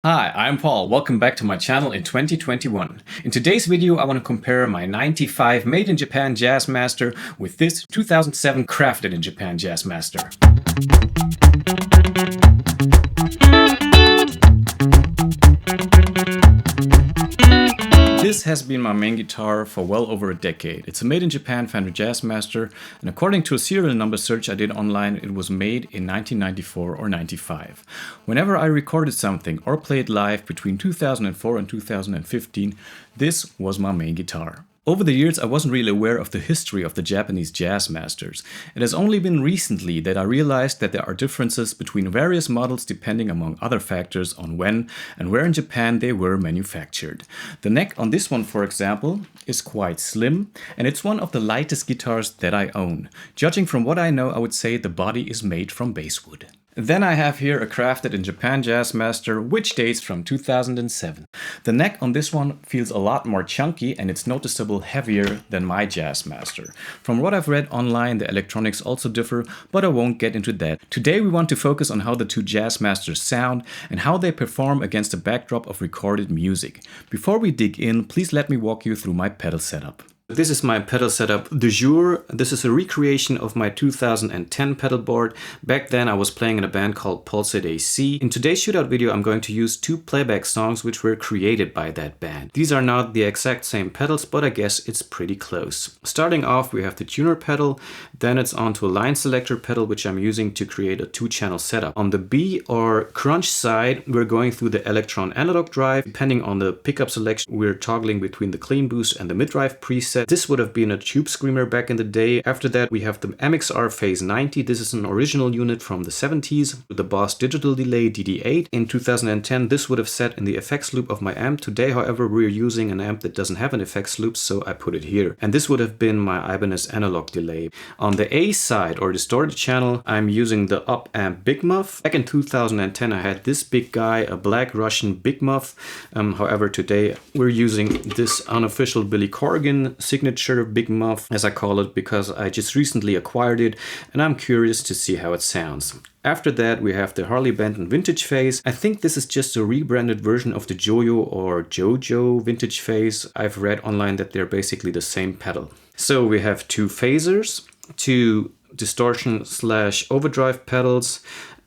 Hi, I'm Paul. Welcome back to my channel in 2021. In today's video, I want to compare my 95 Made in Japan Jazzmaster with this 2007 Crafted in Japan Jazzmaster. This has been my main guitar for well over a decade. It's a made in Japan Fender Jazzmaster, and according to a serial number search I did online, it was made in 1994 or 95. Whenever I recorded something or played live between 2004 and 2015, this was my main guitar. Over the years, I wasn't really aware of the history of the Japanese Jazzmasters. It has only been recently that I realized that there are differences between various models depending, among other factors, on when and where in Japan they were manufactured. The neck on this one, for example, is quite slim, and it's one of the lightest guitars that I own. Judging from what I know, I would say the body is made from basswood. Then I have here a Crafted in Japan Jazzmaster, which dates from 2007. The neck on this one feels a lot more chunky and it's noticeably heavier than my Jazzmaster. From what I've read online, the electronics also differ, but I won't get into that. Today we want to focus on how the two Jazzmasters sound and how they perform against a backdrop of recorded music. Before we dig in, please let me walk you through my pedal setup. This is my pedal setup du jour. This is a recreation of my 2010 pedal board. Back then I was playing in a band called Pulsate AC. In today's shootout video I'm going to use two playback songs which were created by that band. These are not the exact same pedals, but I guess it's pretty close. Starting off we have the tuner pedal, then it's onto a line selector pedal which I'm using to create a two-channel setup. On the B or crunch side we're going through the Elektron Analog Drive. Depending on the pickup selection we're toggling between the clean boost and the mid-drive preset. This would have been a tube screamer back in the day. After that we have the MXR Phase 90. This is an original unit from the 70s with the Boss digital delay DD8. In 2010 this would have sat in the effects loop of my amp. Today however we're using an amp that doesn't have an effects loop, so I put it here. And this would have been my Ibanez analog delay. On the A side or distorted channel I'm using the up amp Big Muff. Back in 2010 I had this big guy, a black Russian Big Muff. However today we're using this unofficial Billy Corgan signature Big Muff, as I call it, because I just recently acquired it and I'm curious to see how it sounds. After that we have the Harley Benton Vintage Phase. I think this is just a rebranded version of the Joyo or Jojo Vintage Phase. I've read online that they're basically the same pedal. So we have two phasers, two distortion / overdrive pedals,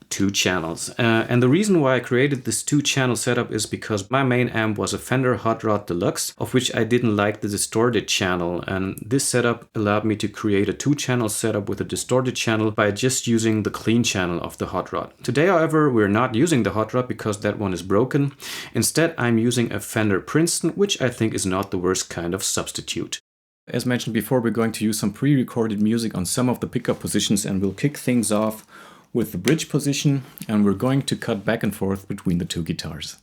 two channels. And the reason why I created this two-channel setup is because my main amp was a Fender Hot Rod Deluxe, of which I didn't like the distorted channel, and this setup allowed me to create a two-channel setup with a distorted channel by just using the clean channel of the Hot Rod. Today however we're not using the Hot Rod because that one is broken. Instead I'm using a Fender Princeton, which I think is not the worst kind of substitute. As mentioned before, we're going to use some pre-recorded music on some of the pickup positions, and we'll kick things off with the bridge position, and we're going to cut back and forth between the two guitars.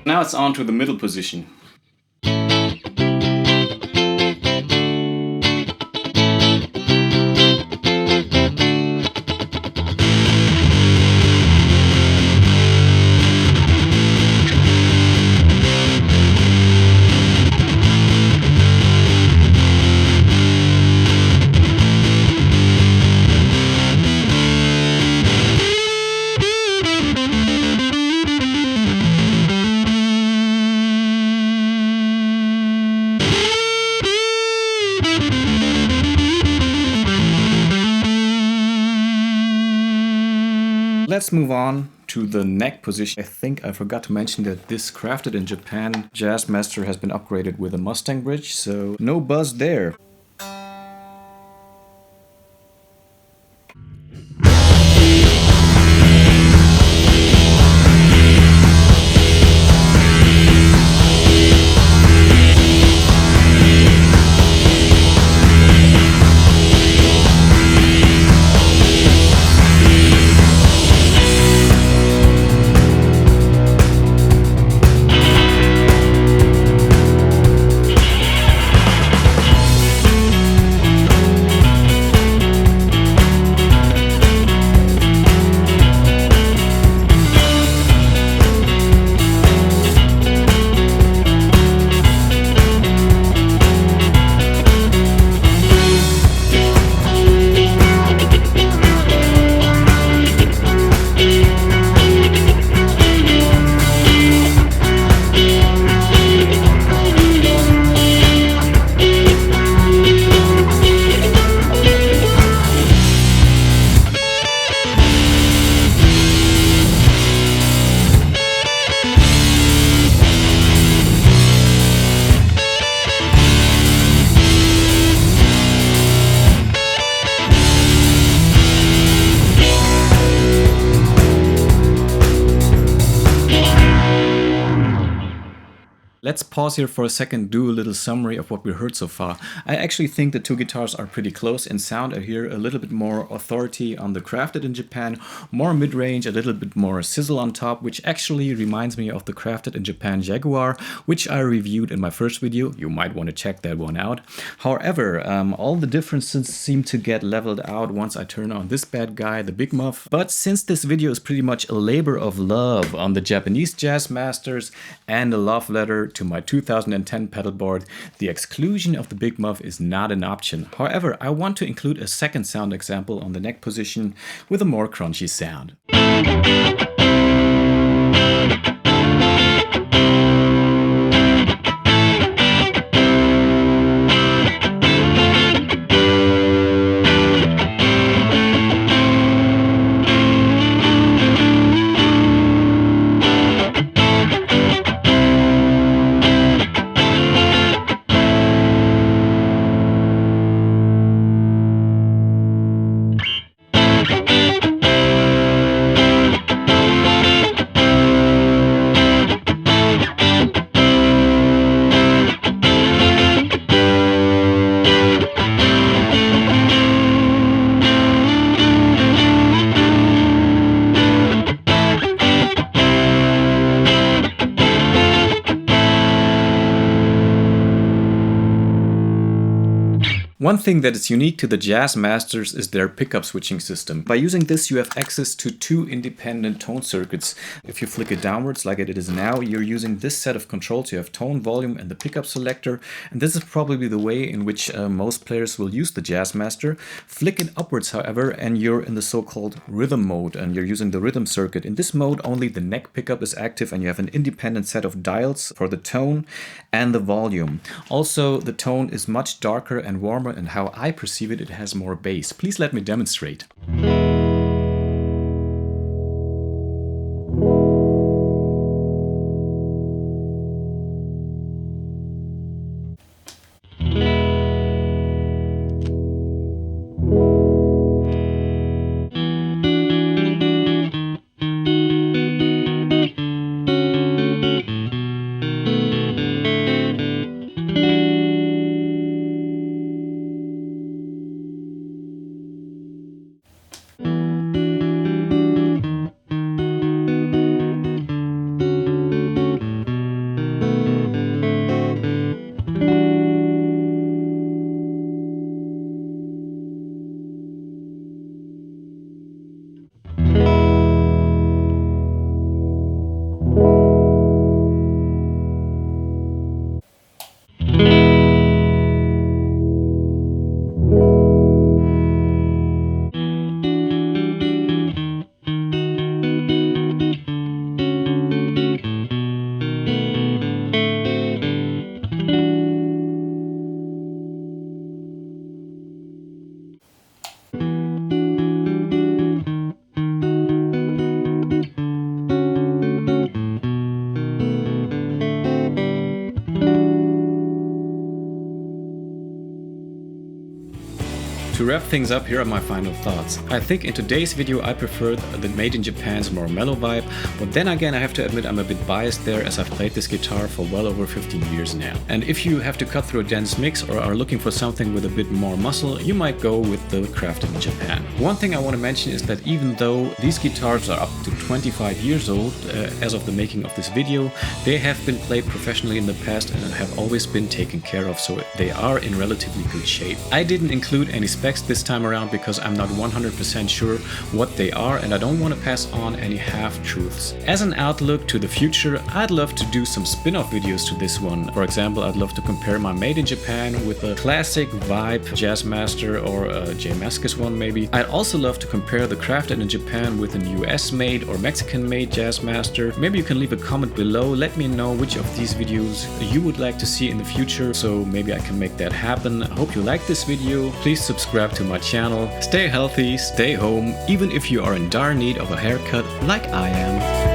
Now it's on to the middle position. Let's move on to the neck position. I think I forgot to mention that this crafted in Japan Jazzmaster has been upgraded with a Mustang bridge, so no buzz there. Let's pause here for a second, do a little summary of what we heard so far. I actually think the two guitars are pretty close in sound. I hear a little bit more authority on the crafted in Japan, more mid-range, a little bit more sizzle on top, which actually reminds me of the crafted in Japan Jaguar, which I reviewed in my first video. You might want to check that one out. However, all the differences seem to get leveled out once I turn on this bad guy, the Big Muff. But since this video is pretty much a labor of love on the Japanese Jazzmasters and a love letter to my 2010 pedalboard, the exclusion of the Big Muff is not an option. However, I want to include a second sound example on the neck position with a more crunchy sound. One thing that is unique to the Jazzmasters is their pickup switching system. By using this, you have access to two independent tone circuits. If you flick it downwards like it is now, you're using this set of controls. You have tone, volume, and the pickup selector. And this is probably the way in which most players will use the Jazzmaster. Flick it upwards, however, and you're in the so-called rhythm mode, and you're using the rhythm circuit. In this mode, only the neck pickup is active, and you have an independent set of dials for the tone and the volume. Also, the tone is much darker and warmer, and how I perceive it, it has more bass. Please let me demonstrate. To wrap things up, here are my final thoughts. I think in today's video I prefer the Made in Japan's more mellow vibe, but then again I have to admit I'm a bit biased there as I've played this guitar for well over 15 years now. And if you have to cut through a dense mix or are looking for something with a bit more muscle, you might go with the crafted in Japan. One thing I want to mention is that even though these guitars are up to 25 years old as of the making of this video, they have been played professionally in the past and have always been taken care of, so they are in relatively good shape. I didn't include any specs this time around because I'm not 100% sure what they are and I don't want to pass on any half-truths. As an outlook to the future, I'd love to do some spin-off videos to this one. For example, I'd love to compare my Made in Japan with a classic vibe Jazzmaster or a Jamascus one maybe. I'd also love to compare the crafted in Japan with an US made or Mexican made Jazzmaster. Maybe you can leave a comment below, let me know which of these videos you would like to see in the future, so maybe I can make that happen. I hope you liked this video. Please subscribe to my channel. Stay healthy, stay home, even if you are in dire need of a haircut like I am.